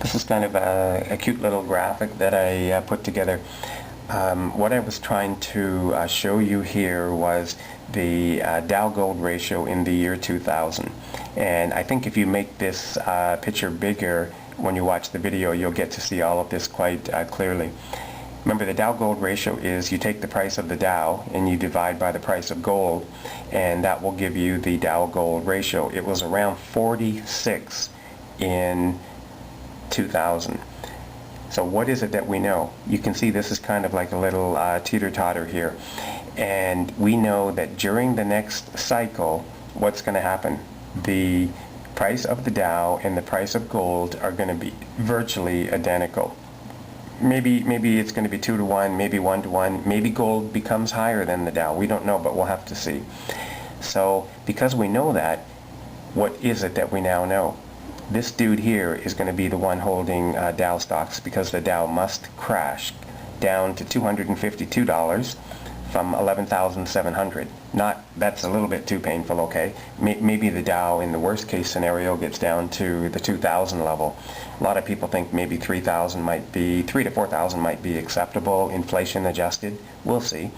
This is kind of a cute little graphic that I put together. What I was trying to show you here was the Dow Gold ratio in the year 2000. And I think if you make this picture bigger when you watch the video, you'll get to see all of this quite clearly. Remember, the Dow Gold ratio is you take the price of the Dow and you divide by the price of gold, and that will give you the Dow Gold ratio. It was around 46 in 2000. So what is it that we know? You can see this is kind of like a little teeter-totter here. And we know that during the next cycle, what's going to happen? The price of the Dow and the price of gold are going to be virtually identical. Maybe it's going to be 2 to 1, maybe 1 to 1, maybe gold becomes higher than the Dow. We don't know, but we'll have to see. So because we know that, what is it that we now know? This dude here is going to be the one holding Dow stocks, because the Dow must crash down to $252 from 11,700. That's a little bit too painful, okay? Maybe the Dow in the worst case scenario gets down to the 2,000 level. A lot of people think maybe 3,000 might be, 3 to 4,000 might be acceptable, inflation adjusted. We'll see.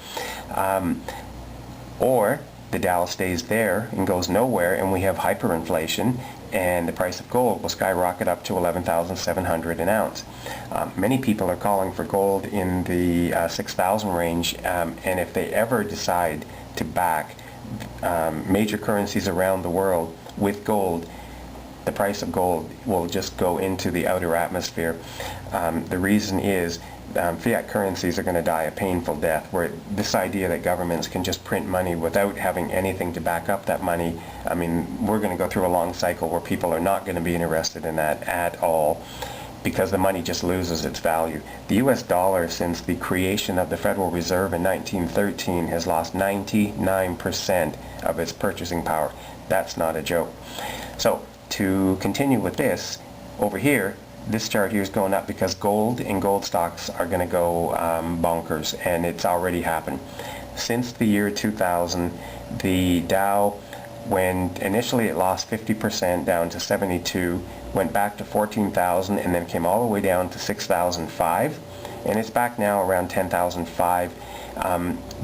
Or the Dow stays there and goes nowhere, and we have hyperinflation, and the price of gold will skyrocket up to 11,700 an ounce. Many people are calling for gold in the 6,000 range, and if they ever decide to back major currencies around the world with gold, the price of gold will just go into the outer atmosphere. The reason is fiat currencies are going to die a painful death, where this idea that governments can just print money without having anything to back up that money, I mean, we're going to go through a long cycle where people are not going to be interested in that at all, because the money just loses its value. The US dollar, since the creation of the Federal Reserve in 1913, has lost 99% of its purchasing power. That's not a joke. So to continue with this, over here, this chart here is going up because gold and gold stocks are going to go bonkers, and it's already happened. Since the year 2000, the Dow, when initially it lost 50% down to 72, went back to 14,000 and then came all the way down to 6,005, and it's back now around 10,005.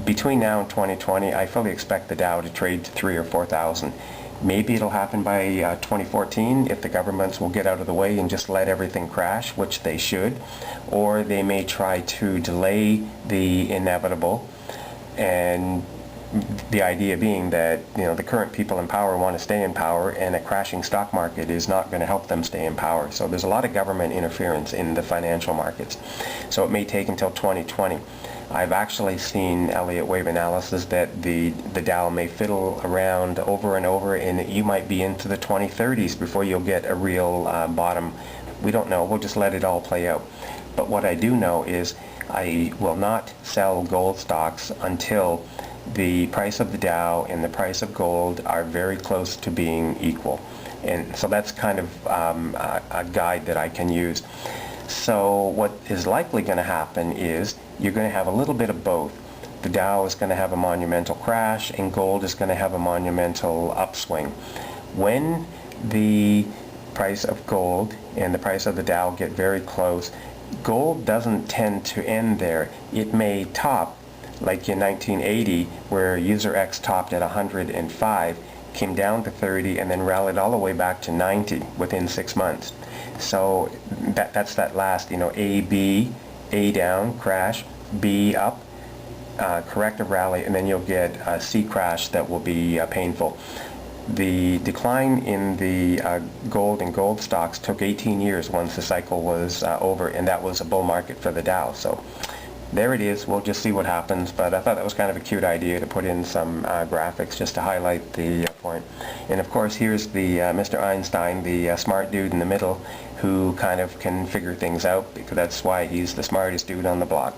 Between now and 2020, I fully expect the Dow to trade to 3,000 or 4,000. Maybe it'll happen by 2014 if the governments will get out of the way and just let everything crash, which they should, or they may try to delay the inevitable, and the idea being that, you know, the current people in power want to stay in power, and a crashing stock market is not going to help them stay in power. So there's a lot of government interference in the financial markets. So it may take until 2020. I've actually seen Elliott wave analysis that the Dow may fiddle around over and over, and you might be into the 2030s before you'll get a real bottom. We don't know. We'll just let it all play out. But what I do know is I will not sell gold stocks until the price of the Dow and the price of gold are very close to being equal. And so that's kind of a guide that I can use. So what is likely going to happen is you're going to have a little bit of both. The Dow is going to have a monumental crash, and gold is going to have a monumental upswing. When the price of gold and the price of the Dow get very close, gold doesn't tend to end there. It may top, like in 1980, where user X topped at 105, came down to 30, and then rallied all the way back to 90 within 6 months. So that's that last, you know, A, B, A down, crash, B up, corrective rally, and then you'll get a C crash that will be painful. The decline in the gold and gold stocks took 18 years once the cycle was over, and that was a bull market for the Dow. So there it is. We'll just see what happens, but I thought that was kind of a cute idea to put in some graphics just to highlight the point. And of course, here's the Mr. Einstein, the smart dude in the middle, who kind of can figure things out, because that's why he's the smartest dude on the block.